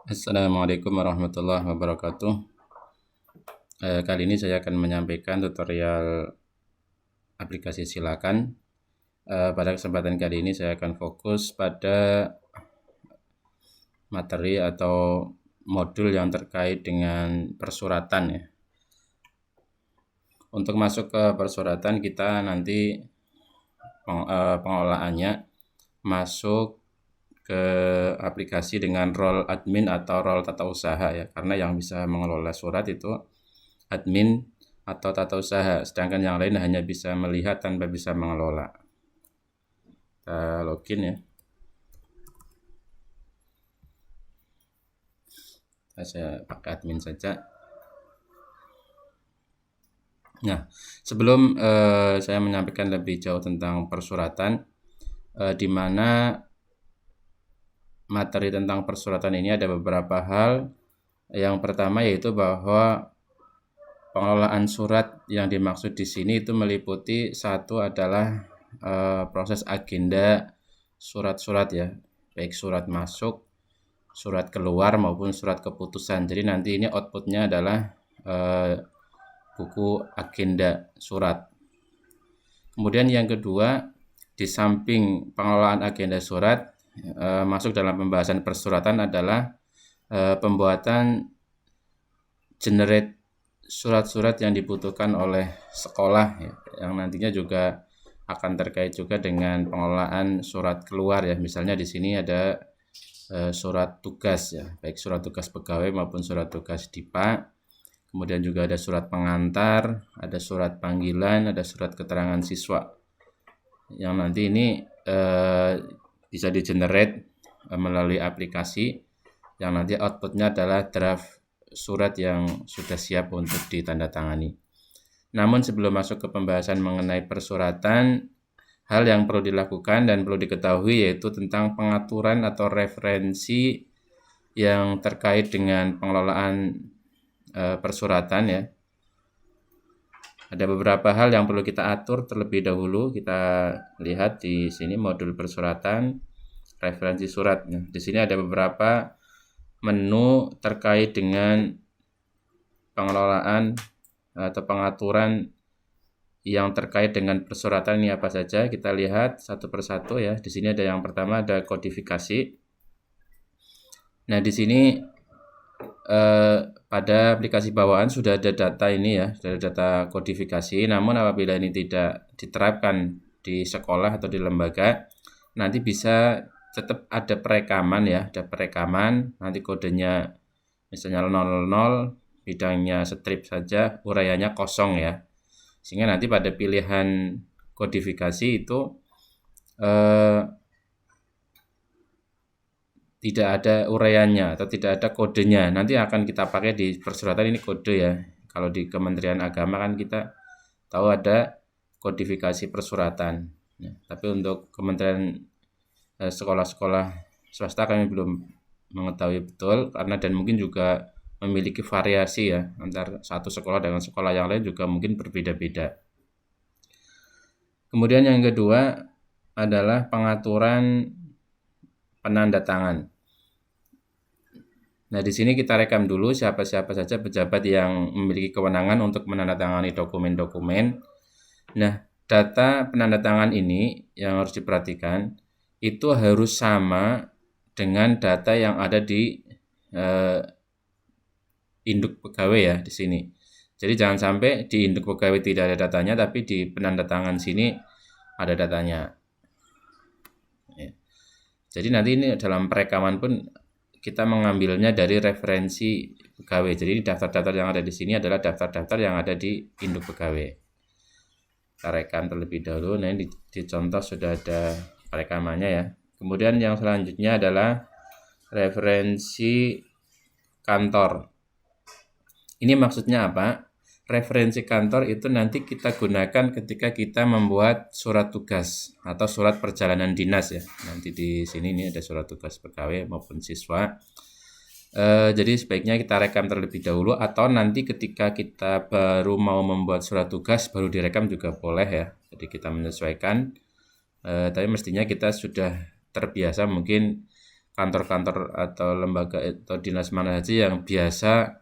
Assalamualaikum warahmatullahi wabarakatuh. Kali ini saya akan menyampaikan tutorial aplikasi Silakan. Pada kesempatan kali ini saya akan fokus pada materi atau modul yang terkait dengan persuratan ya. Untuk masuk ke persuratan kita nanti pengelolaannya masuk ke aplikasi dengan role admin atau role tata usaha ya, karena yang bisa mengelola surat itu admin atau tata usaha, sedangkan yang lain hanya bisa melihat tanpa bisa mengelola. Kita login ya. Saya pakai admin saja. Nah, sebelum saya menyampaikan lebih jauh tentang persuratan, di mana materi tentang persuratan ini ada beberapa hal. Yang pertama yaitu bahwa pengelolaan surat yang dimaksud di sini itu meliputi satu adalah proses agenda surat-surat ya, baik surat masuk, surat keluar maupun surat keputusan. Jadi nanti ini outputnya adalah buku agenda surat. Kemudian yang kedua, di samping pengelolaan agenda surat, masuk dalam pembahasan persuratan adalah pembuatan generate surat-surat yang dibutuhkan oleh sekolah ya, yang nantinya juga akan terkait juga dengan pengelolaan surat keluar ya. Misalnya di sini ada surat tugas ya, baik surat tugas pegawai maupun surat tugas DIPA. Kemudian juga ada surat pengantar, ada surat panggilan, ada surat keterangan siswa. Yang nanti ini bisa di-generate melalui aplikasi, yang nanti outputnya adalah draft surat yang sudah siap untuk ditandatangani. Namun sebelum masuk ke pembahasan mengenai persuratan, hal yang perlu dilakukan dan perlu diketahui yaitu tentang pengaturan atau referensi yang terkait dengan pengelolaan persuratan ya. Ada beberapa hal yang perlu kita atur terlebih dahulu. Kita lihat di sini modul persuratan, referensi surat. Nah, di sini ada beberapa menu terkait dengan pengelolaan atau pengaturan yang terkait dengan persuratan ini apa saja. Kita lihat satu persatu ya. Di sini ada yang pertama ada kodifikasi. Nah, di sini pada aplikasi bawaan sudah ada data ini ya, sudah ada data kodifikasi. Namun apabila ini tidak diterapkan di sekolah atau di lembaga, nanti bisa tetap ada perekaman ya, ada perekaman. Nanti kodenya misalnya 00, bidangnya strip saja, uraiannya kosong ya. Sehingga nanti pada pilihan kodifikasi itu tidak ada uraiannya atau tidak ada kodenya. Nanti akan kita pakai di persuratan ini kode ya. Kalau di Kementerian Agama kan kita tahu ada kodifikasi persuratan. Ya, tapi untuk Kementerian sekolah-sekolah swasta kami belum mengetahui betul, karena dan mungkin juga memiliki variasi ya antar satu sekolah dengan sekolah yang lain juga mungkin berbeda-beda. Kemudian yang kedua adalah pengaturan penanda tangan. Nah, di sini kita rekam dulu siapa-siapa saja pejabat yang memiliki kewenangan untuk menandatangani dokumen-dokumen. Nah, data penandatangan ini yang harus diperhatikan itu harus sama dengan data yang ada di induk pegawai ya di sini. Jadi jangan sampai di induk pegawai tidak ada datanya, tapi di penandatangan sini ada datanya. Ya. Jadi nanti ini dalam perekaman pun kita mengambilnya dari referensi pegawai. Jadi daftar-daftar yang ada di sini adalah daftar-daftar yang ada di induk pegawai. Kita rekam terlebih dahulu. Nah, ini di contoh sudah ada perekamannya ya. Kemudian yang selanjutnya adalah referensi kantor. Ini maksudnya apa? Referensi kantor itu nanti kita gunakan ketika kita membuat surat tugas atau surat perjalanan dinas ya. Nanti di sini ini ada surat tugas pegawai maupun siswa. Jadi sebaiknya kita rekam terlebih dahulu, atau nanti ketika kita baru mau membuat surat tugas baru direkam juga boleh ya. Jadi kita menyesuaikan, tapi mestinya kita sudah terbiasa mungkin kantor-kantor atau lembaga atau dinas mana saja yang biasa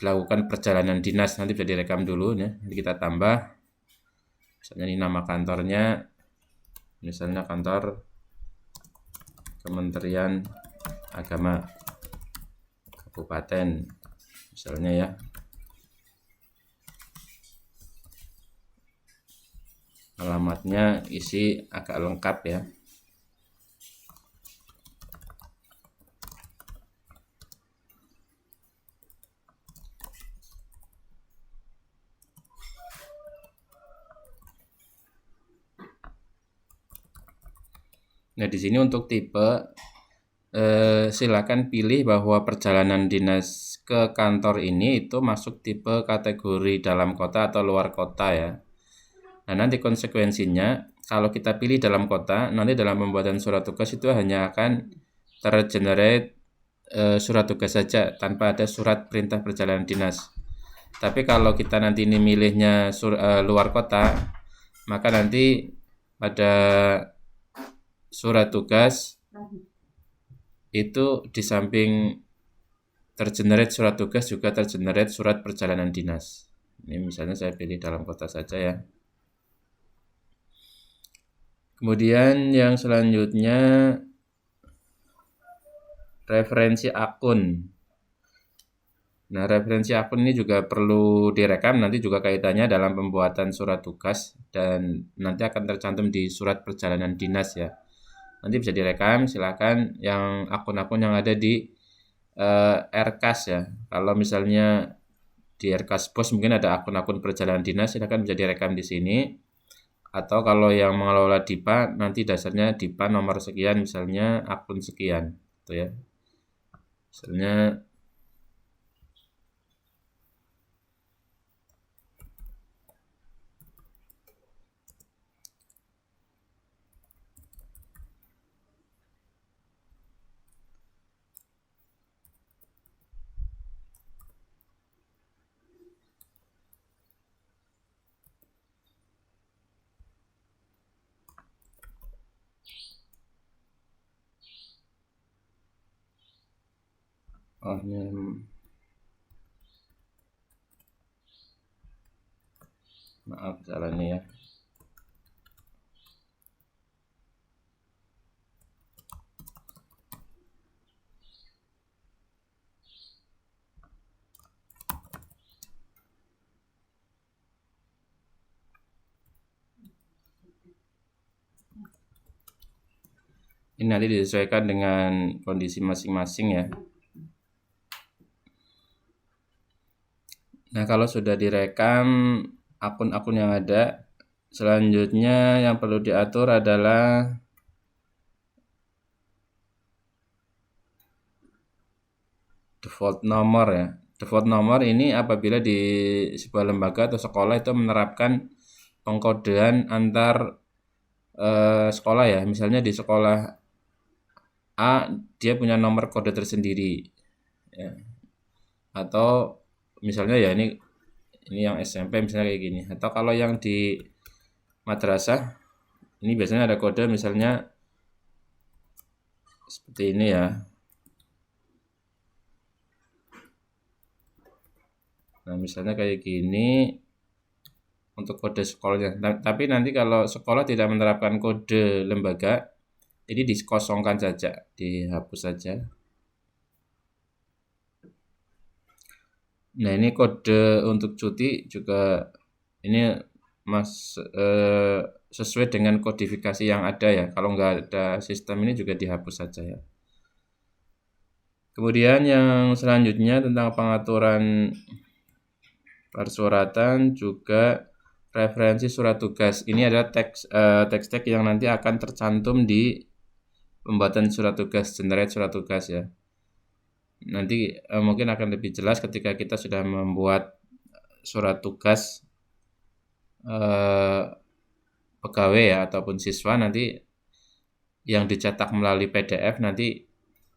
dilakukan perjalanan dinas. Nanti bisa direkam dulu ya. Nanti kita tambah misalnya ini nama kantornya, misalnya kantor Kementerian Agama Kabupaten misalnya ya. Alamatnya isi agak lengkap ya. Nah, di sini untuk tipe silakan pilih bahwa perjalanan dinas ke kantor ini itu masuk tipe kategori dalam kota atau luar kota ya. Nah, nanti konsekuensinya kalau kita pilih dalam kota, nanti dalam pembuatan surat tugas itu hanya akan tergenerate surat tugas saja tanpa ada surat perintah perjalanan dinas. Tapi kalau kita nanti ini milihnya luar kota, maka nanti pada surat tugas itu di samping tergenerate surat tugas juga tergenerate surat perjalanan dinas. Ini misalnya saya pilih dalam kota saja ya. Kemudian yang selanjutnya referensi akun. Nah, referensi akun ini juga perlu direkam, nanti juga kaitannya dalam pembuatan surat tugas dan nanti akan tercantum di surat perjalanan dinas ya. Nanti bisa direkam, silakan yang akun-akun yang ada di RKAS ya. Kalau misalnya di RKAS Pos mungkin ada akun-akun perjalanan dinas, silakan bisa direkam di sini. Atau kalau yang mengelola DIPA nanti dasarnya DIPA nomor sekian misalnya akun sekian gitu ya. Misalnya maaf salahnya ya. Ini nanti disesuaikan dengan kondisi masing-masing ya. Nah, kalau sudah direkam akun-akun yang ada, selanjutnya yang perlu diatur adalah default nomor ya. Default nomor ini apabila di sebuah lembaga atau sekolah itu menerapkan pengkodean antar sekolah ya. Misalnya di sekolah A dia punya nomor kode tersendiri ya. Atau misalnya ya ini yang SMP misalnya kayak gini. Atau kalau yang di madrasah ini biasanya ada kode misalnya seperti ini ya. Nah, misalnya kayak gini untuk kode sekolahnya. Tapi nanti kalau sekolah tidak menerapkan kode lembaga, ini dikosongkan saja, dihapus saja. Nah, ini kode untuk cuti juga ini sesuai dengan kodifikasi yang ada ya. Kalau nggak ada sistem ini juga dihapus saja ya. Kemudian yang selanjutnya tentang pengaturan persuratan juga referensi surat tugas. Ini adalah teks yang nanti akan tercantum di pembuatan surat tugas, generate surat tugas ya. Nanti mungkin akan lebih jelas ketika kita sudah membuat surat tugas pegawai ya ataupun siswa, nanti yang dicetak melalui PDF nanti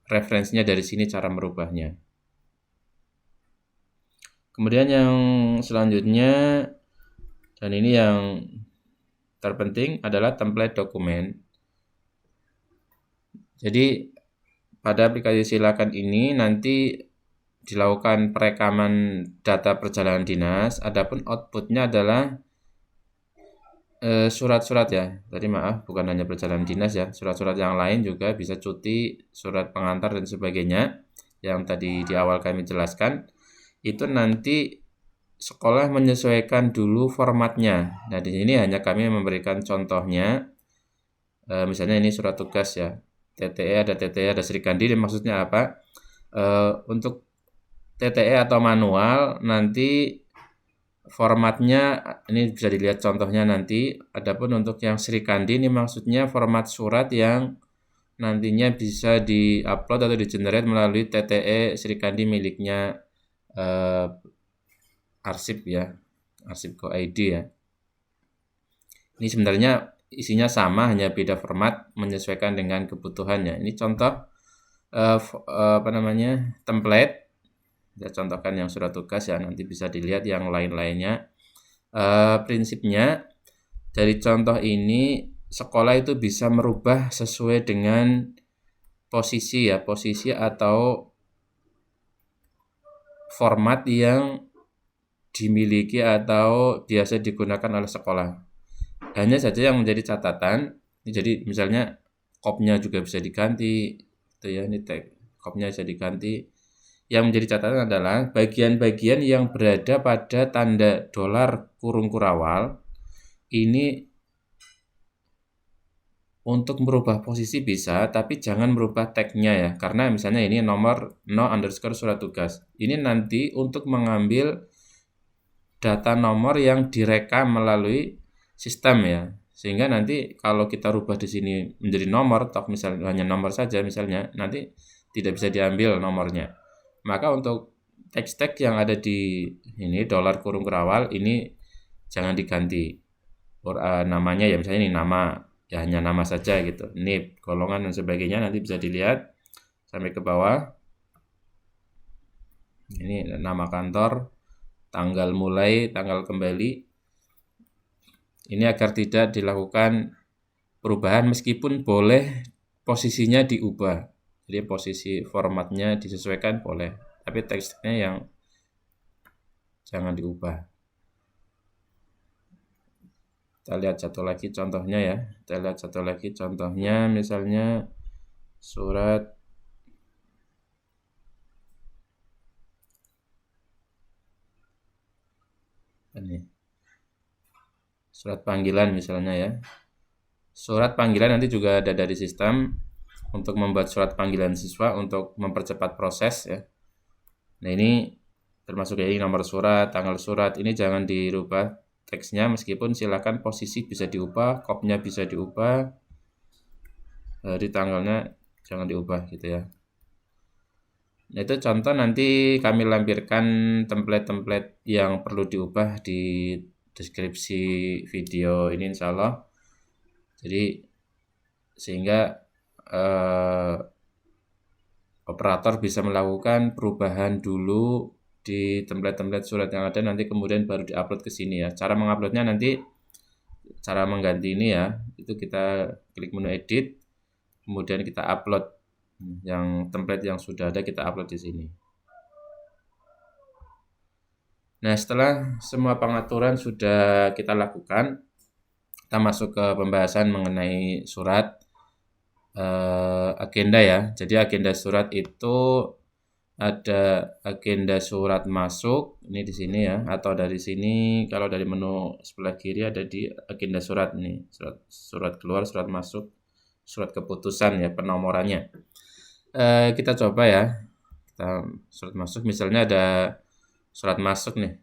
referensinya dari sini cara merubahnya. Kemudian yang selanjutnya dan ini yang terpenting adalah template dokumen. Jadi pada aplikasi Silakan ini nanti dilakukan perekaman data perjalanan dinas, adapun outputnya adalah surat-surat ya. Tadi maaf, bukan hanya perjalanan dinas ya, surat-surat yang lain juga bisa cuti, surat pengantar dan sebagainya yang tadi di awal kami jelaskan. Itu nanti sekolah menyesuaikan dulu formatnya. Nah, di sini hanya kami memberikan contohnya. Misalnya ini surat tugas ya. TTE, ada Serikandi, maksudnya apa? Untuk TTE atau manual nanti formatnya ini bisa dilihat contohnya nanti. Adapun untuk yang Serikandi ini maksudnya format surat yang nantinya bisa di-upload atau di-generate melalui TTE Serikandi miliknya arsip ya, arsip Go.id ya. Ini sebenarnya isinya sama, hanya beda format menyesuaikan dengan kebutuhannya. Ini contoh template. Saya contohkan yang surat tugas ya, nanti bisa dilihat yang lain-lainnya. Prinsipnya dari contoh ini sekolah itu bisa merubah sesuai dengan posisi atau format yang dimiliki atau biasa digunakan oleh sekolah. Hanya saja yang menjadi catatan, jadi misalnya kopnya juga bisa diganti, itu ya, ini tag kopnya bisa diganti. Yang menjadi catatan adalah bagian-bagian yang berada pada tanda dolar kurung kurawal ini untuk merubah posisi bisa, tapi jangan merubah tagnya ya, karena misalnya ini nomor no_surat tugas. Ini nanti untuk mengambil data nomor yang direkam melalui sistem ya, sehingga nanti kalau kita rubah di sini menjadi nomor, misalnya hanya nomor saja misalnya, nanti tidak bisa diambil nomornya. Maka untuk teks-teks yang ada di ini dolar kurung kurawal ini jangan diganti namanya ya, misalnya ini nama ya, hanya nama saja gitu, NIP, golongan dan sebagainya, nanti bisa dilihat sampai ke bawah. Ini nama kantor, tanggal mulai, tanggal kembali. Ini agar tidak dilakukan perubahan meskipun boleh posisinya diubah. Jadi posisi formatnya disesuaikan boleh, tapi teksnya yang jangan diubah. Kita lihat satu lagi contohnya ya. Misalnya surat ini. Surat panggilan misalnya ya. Surat panggilan nanti juga ada dari sistem untuk membuat surat panggilan siswa untuk mempercepat proses ya. Nah, ini termasuk ya, ini nomor surat, tanggal surat, ini jangan dirubah teksnya, meskipun silakan posisi bisa diubah, kopnya bisa diubah, di tanggalnya jangan diubah gitu ya. Nah, itu contoh, nanti kami lampirkan template-template yang perlu diubah di deskripsi video ini insya Allah. Jadi sehingga operator bisa melakukan perubahan dulu di template-template surat yang ada, nanti kemudian baru diupload ke sini ya. Cara menguploadnya nanti, cara mengganti ini ya, itu kita klik menu edit, kemudian kita upload yang template yang sudah ada, kita upload di sini. Nah, setelah semua pengaturan sudah kita lakukan, kita masuk ke pembahasan mengenai surat agenda ya. Jadi agenda surat itu ada agenda surat masuk, ini di sini ya, atau dari sini kalau dari menu sebelah kiri ada di agenda surat nih, surat keluar, surat masuk, surat keputusan ya, penomorannya. Kita coba ya, kita surat masuk, misalnya ada surat masuk nih,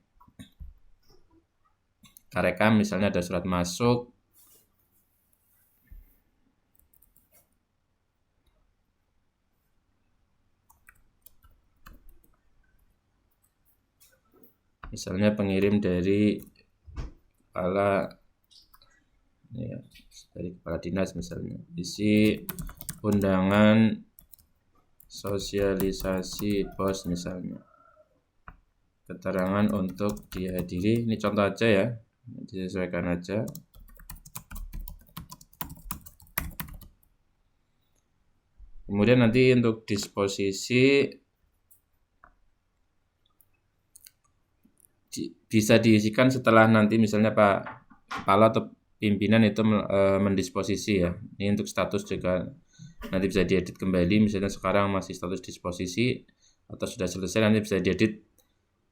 kita rekam, misalnya ada surat masuk. Misalnya pengirim dari kepala ya, dari kepala dinas misalnya, isi undangan sosialisasi pos misalnya, keterangan untuk dihadiri, ini contoh aja ya, disesuaikan aja. Kemudian nanti untuk disposisi bisa diisikan setelah nanti misalnya Pak Kepala atau pimpinan itu mendisposisi ya. Ini untuk status juga nanti bisa diedit kembali, misalnya sekarang masih status disposisi atau sudah selesai nanti bisa diedit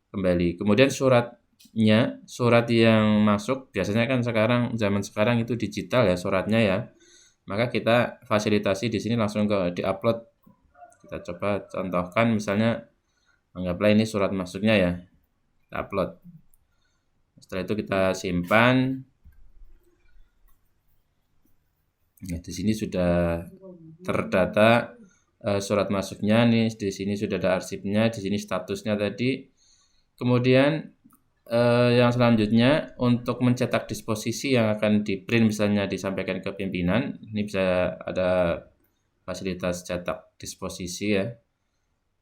kembali. Kemudian surat yang masuk biasanya kan zaman sekarang itu digital ya suratnya ya. Maka kita fasilitasi di sini langsung diupload. Kita coba contohkan misalnya anggaplah ini surat masuknya ya. Kita upload. Setelah itu kita simpan. Nah, di sini sudah terdata surat masuknya nih, di sini sudah ada arsipnya, di sini statusnya tadi. Kemudian yang selanjutnya untuk mencetak disposisi yang akan di-print misalnya disampaikan ke pimpinan, ini bisa ada fasilitas cetak disposisi ya.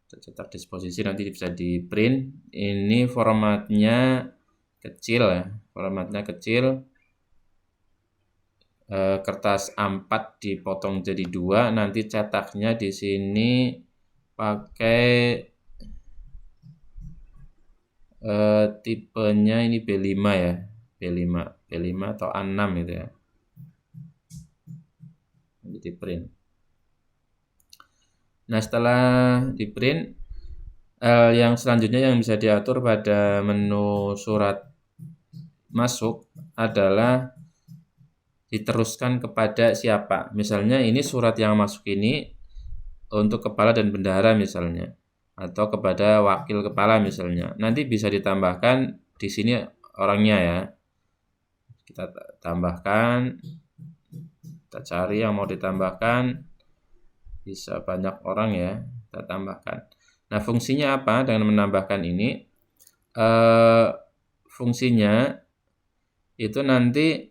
Cetak disposisi nanti bisa di-print. Ini formatnya kecil ya, kertas A4 dipotong jadi 2, nanti cetaknya di sini pakai tipenya ini B5 ya, B5 atau A6 gitu ya. Nanti di print. Nah, setelah di print, yang selanjutnya yang bisa diatur pada menu surat masuk adalah diteruskan kepada siapa. Misalnya ini surat yang masuk ini untuk kepala dan bendahara misalnya, atau kepada wakil kepala misalnya. Nanti bisa ditambahkan di sini orangnya ya. Kita tambahkan, kita cari yang mau ditambahkan, bisa banyak orang ya, kita tambahkan. Nah, fungsinya apa dengan menambahkan ini? Fungsinya itu nanti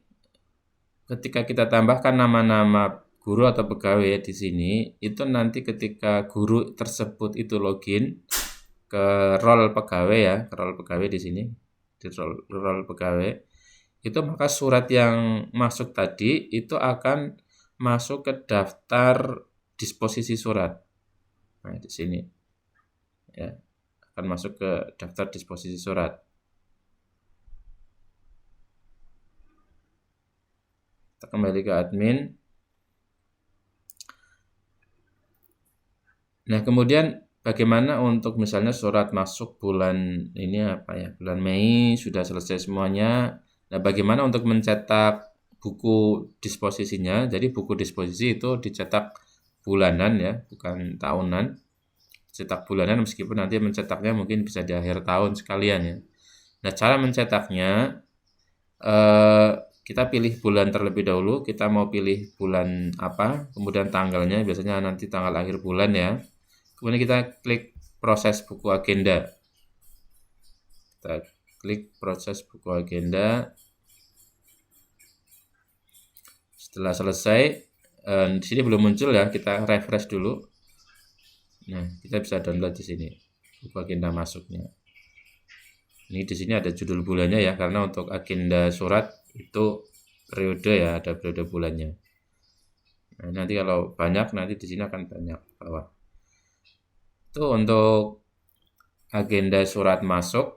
ketika kita tambahkan nama-nama guru atau pegawai di sini, itu nanti ketika guru tersebut itu login ke role pegawai ya, ke role pegawai di sini, di role pegawai, itu maka surat yang masuk tadi itu akan masuk ke daftar disposisi surat. Nah, di sini ya, akan masuk ke daftar disposisi surat. Kita kembali ke admin. Nah, kemudian bagaimana untuk misalnya surat masuk bulan ini apa ya? Bulan Mei sudah selesai semuanya. Nah, bagaimana untuk mencetak buku disposisinya? Jadi buku disposisi itu dicetak bulanan ya, bukan tahunan. Cetak bulanan meskipun nanti mencetaknya mungkin bisa di akhir tahun sekalian ya. Nah, cara mencetaknya kita pilih bulan terlebih dahulu. Kita mau pilih bulan apa, kemudian tanggalnya biasanya nanti tanggal akhir bulan ya. Kemudian kita klik proses buku agenda. Kita klik proses buku agenda. Setelah selesai, di sini belum muncul ya, kita refresh dulu. Nah, kita bisa download di sini buku agenda masuknya. Ini di sini ada judul bulannya ya, karena untuk agenda surat itu periode ya, ada periode bulannya. Nah, nanti kalau banyak nanti di sini akan banyak bawah. Itu untuk agenda surat masuk.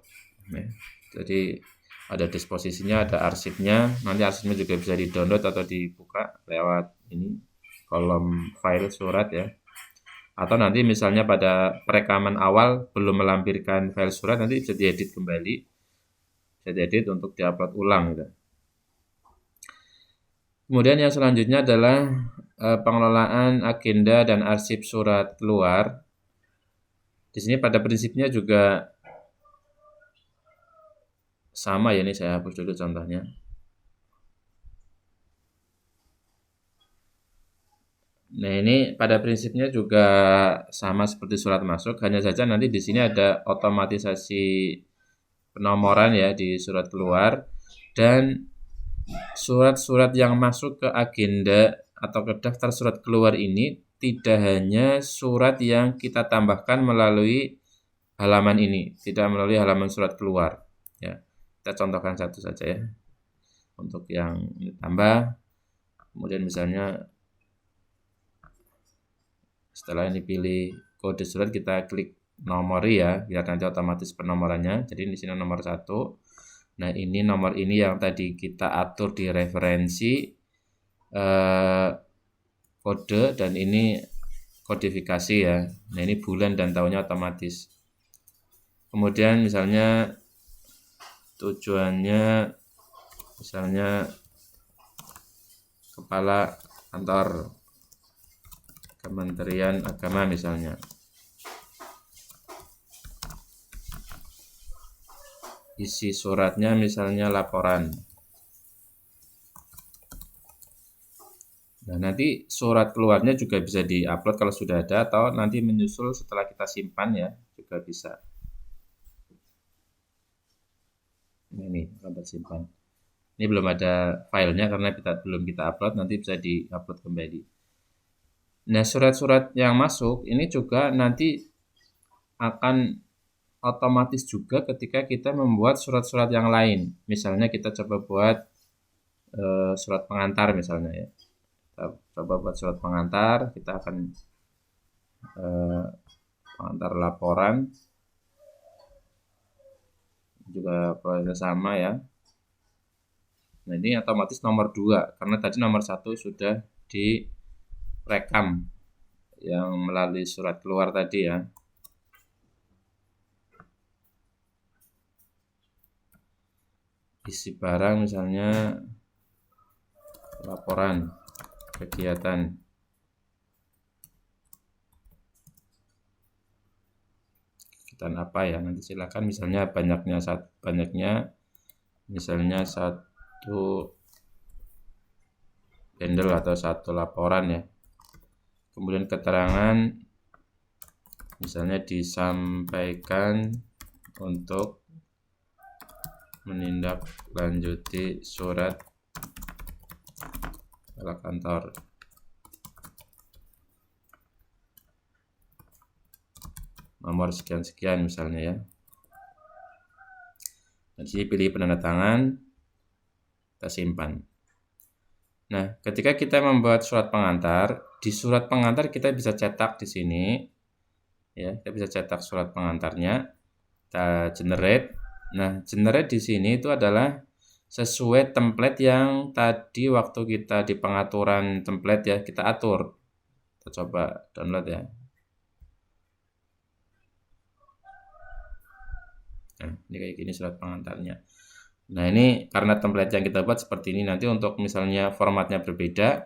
Jadi ada disposisinya, ada arsipnya. Nanti arsipnya juga bisa di-download atau dibuka lewat ini kolom file surat ya. Atau nanti misalnya pada perekaman awal belum melampirkan file surat, nanti bisa diedit kembali. Bisa diedit untuk diupload ulang gitu. Kemudian yang selanjutnya adalah pengelolaan agenda dan arsip surat keluar. Di sini pada prinsipnya juga sama ya, ini saya hapus dulu contohnya. Nah, ini pada prinsipnya juga sama seperti surat masuk, hanya saja nanti di sini ada otomatisasi penomoran ya di surat keluar, dan surat-surat yang masuk ke agenda atau ke daftar surat keluar ini tidak hanya surat yang kita tambahkan melalui halaman ini, tidak melalui halaman surat keluar ya. Kita contohkan satu saja ya. Untuk yang tambah, kemudian misalnya Setelah ini pilih kode surat, kita klik nomori ya, biar nanti otomatis penomorannya. Jadi di sini nomor 1. Nah, ini nomor ini yang tadi kita atur di referensi kode, dan ini kodifikasi ya. Nah, ini bulan dan tahunnya otomatis. Kemudian misalnya tujuannya, misalnya kepala kantor Kementerian Agama misalnya. Isi suratnya misalnya laporan. Nah, nanti surat keluarnya juga bisa diupload kalau sudah ada, atau nanti menyusul setelah kita simpan ya, juga bisa. Ini gambar simpan. Ini belum ada filenya karena belum kita upload, nanti bisa diupload kembali. Nah, surat-surat yang masuk ini juga nanti akan otomatis juga ketika kita membuat surat-surat yang lain. Misalnya kita coba buat surat pengantar misalnya ya. Kita coba buat surat pengantar, kita akan pengantar laporan, juga prosesnya sama ya. Nah, ini otomatis nomor 2 karena tadi nomor 1 sudah direkam yang melalui surat keluar tadi ya. Isi barang misalnya laporan kegiatan. Kegiatan apa ya? Nanti silakan, misalnya banyaknya misalnya 1 bundle atau 1 laporan ya. Kemudian keterangan misalnya disampaikan untuk menindaklanjuti surat kepala kantor. Nomor sekian-sekian misalnya ya. Di sini pilih penandatangan, kita simpan. Nah, ketika kita membuat surat pengantar, di surat pengantar kita bisa cetak di sini ya, kita bisa cetak surat pengantarnya, kita generate. Nah, generate di sini itu adalah sesuai template yang tadi waktu kita di pengaturan template ya, kita atur. Kita coba download ya. Nah, ini kayak gini surat pengantarnya. Nah, ini karena template yang kita buat seperti ini. Nanti untuk misalnya formatnya berbeda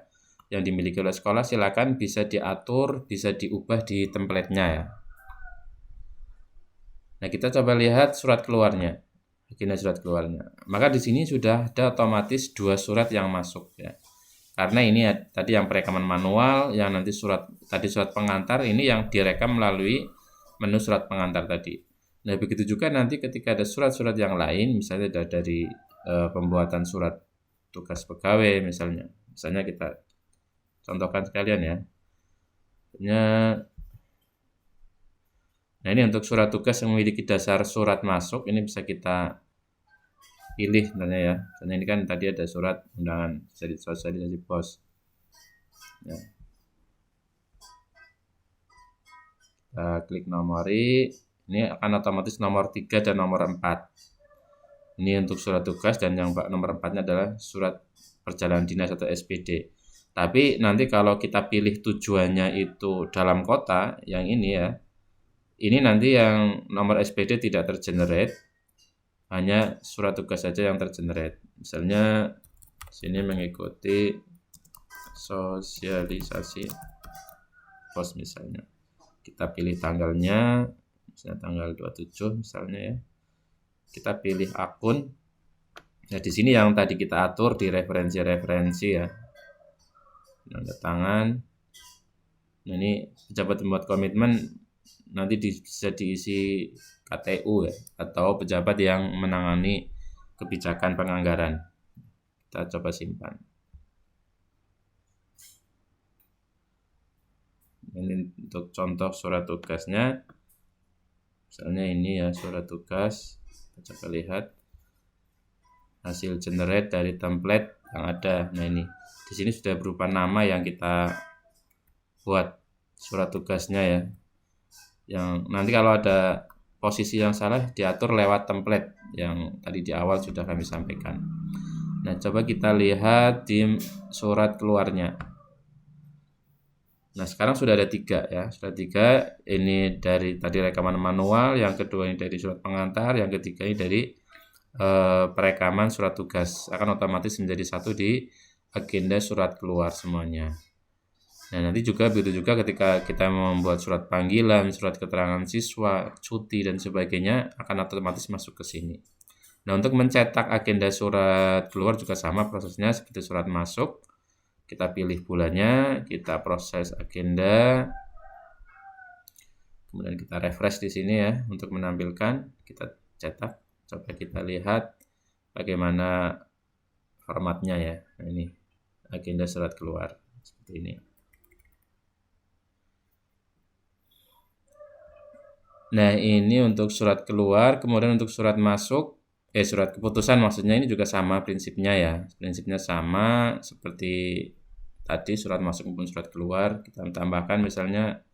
yang dimiliki oleh sekolah, silakan bisa diatur, bisa diubah di template-nya ya. Nah, kita coba lihat surat keluarnya. Begini surat keluarnya. Maka di sini sudah ada otomatis 2 surat yang masuk ya. Karena ini tadi yang perekaman manual, yang nanti surat pengantar, ini yang direkam melalui menu surat pengantar tadi. Nah, begitu juga nanti ketika ada surat-surat yang lain, misalnya dari pembuatan surat tugas pegawai misalnya. Misalnya kita contohkan sekalian ya. Nah, ini untuk surat tugas yang memiliki dasar surat masuk, ini bisa kita pilih sebenarnya ya. Misalnya ini kan tadi ada surat undangan sosialisasi pos. Ya. Kita klik nomori, ini akan otomatis nomor 3 dan nomor 4. Ini untuk surat tugas, dan yang nomor 4-nya adalah surat perjalanan dinas atau SPD. Tapi nanti kalau kita pilih tujuannya itu dalam kota, yang ini ya, ini nanti yang nomor SPD tidak tergenerate, hanya surat tugas saja yang tergenerate. Misalnya sini mengikuti sosialisasi pos misalnya. Kita pilih tanggalnya, misalnya tanggal 27 misalnya ya. Kita pilih akun. Nah, di sini yang tadi kita atur di referensi ya. Tanda tangan. Nah, ini pejabat membuat komitmen nanti bisa diisi KTU ya, atau pejabat yang menangani kebijakan penganggaran. Kita coba simpan. Ini untuk contoh surat tugasnya. Misalnya ini ya surat tugas. Kita coba lihat hasil generate dari template yang ada. Nah, ini di sini sudah berupa nama yang kita buat. surat tugasnya ya. Yang nanti kalau ada posisi yang salah diatur lewat template yang tadi di awal sudah kami sampaikan. Nah, coba kita lihat di surat keluarnya. Nah, sekarang sudah ada 3 ya, sudah 3. Ini dari tadi rekaman manual, yang kedua ini dari surat pengantar, yang ketiga ini dari perekaman surat tugas. Akan otomatis menjadi satu di agenda surat keluar semuanya. Nah, nanti juga begitu juga ketika kita membuat surat panggilan, surat keterangan siswa, cuti dan sebagainya akan otomatis masuk ke sini. Nah, untuk mencetak agenda surat keluar juga sama prosesnya seperti surat masuk. Kita pilih bulannya, kita proses agenda, kemudian kita refresh di sini ya untuk menampilkan, kita cetak. Coba kita lihat bagaimana formatnya ya. Nah, ini agenda surat keluar seperti ini. Nah, ini untuk surat keluar, kemudian untuk surat masuk, surat keputusan maksudnya ini juga sama prinsipnya ya. Prinsipnya sama seperti tadi surat masuk maupun surat keluar. Kita tambahkan misalnya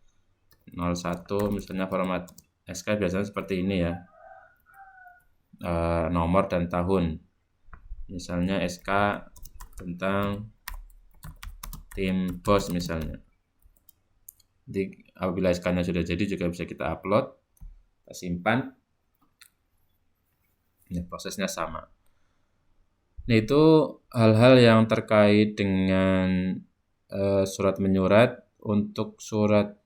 01, misalnya format SK biasanya seperti ini ya. Nomor dan tahun. Misalnya SK tentang tim BOS misalnya. Jadi apabila SK-nya sudah jadi juga bisa kita upload, kita simpan. Nah, prosesnya sama. Nah, itu hal-hal yang terkait dengan surat menyurat. Untuk surat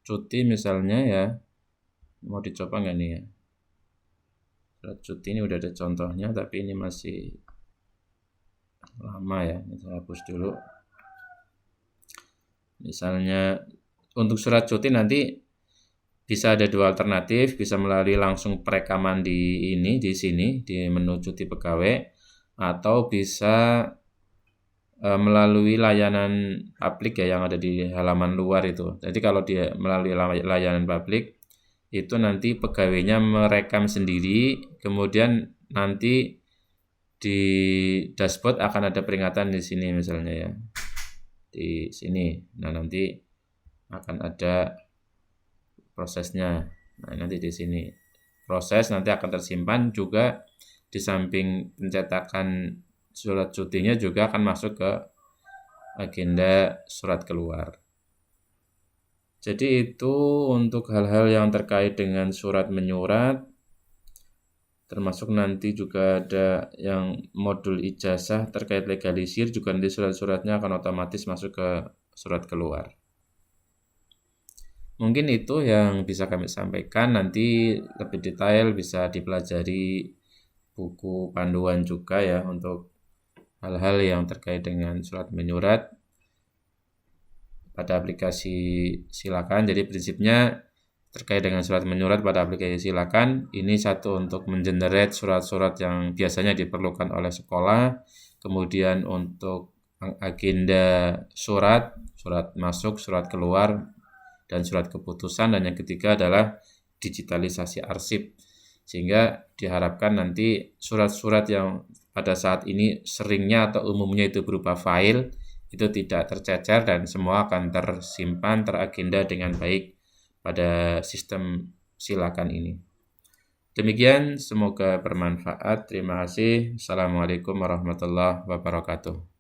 cuti misalnya ya, mau dicoba nggak nih ya? Surat cuti ini udah ada contohnya, tapi ini masih lama ya. Saya hapus dulu. Misalnya untuk surat cuti nanti bisa ada 2 alternatif, bisa melalui langsung perekaman di sini di menu cuti pegawai, atau bisa melalui layanan publik ya yang ada di halaman luar itu. Jadi kalau dia melalui layanan publik itu nanti pegawainya merekam sendiri, kemudian nanti di dashboard akan ada peringatan di sini misalnya ya. Di sini. Nah, nanti akan ada prosesnya. Nah, nanti di sini proses nanti akan tersimpan juga di samping pencetakan surat cutinya juga akan masuk ke agenda surat keluar. Jadi itu untuk hal-hal yang terkait dengan surat menyurat, termasuk nanti juga ada yang modul ijazah terkait legalisir juga nanti surat-suratnya akan otomatis masuk ke surat keluar. Mungkin itu yang bisa kami sampaikan, nanti lebih detail bisa dipelajari buku panduan juga ya untuk hal-hal yang terkait dengan surat menyurat pada aplikasi Silakan. Jadi prinsipnya terkait dengan surat menyurat pada aplikasi Silakan, ini satu untuk mengenerate surat-surat yang biasanya diperlukan oleh sekolah, kemudian untuk agenda surat masuk, surat keluar, dan surat keputusan, dan yang ketiga adalah digitalisasi arsip, sehingga diharapkan nanti surat-surat yang pada saat ini seringnya atau umumnya itu berupa file itu tidak tercecer dan semua akan tersimpan, teragenda dengan baik pada sistem Silakan ini. Demikian, semoga bermanfaat. Terima kasih. Assalamualaikum warahmatullahi wabarakatuh.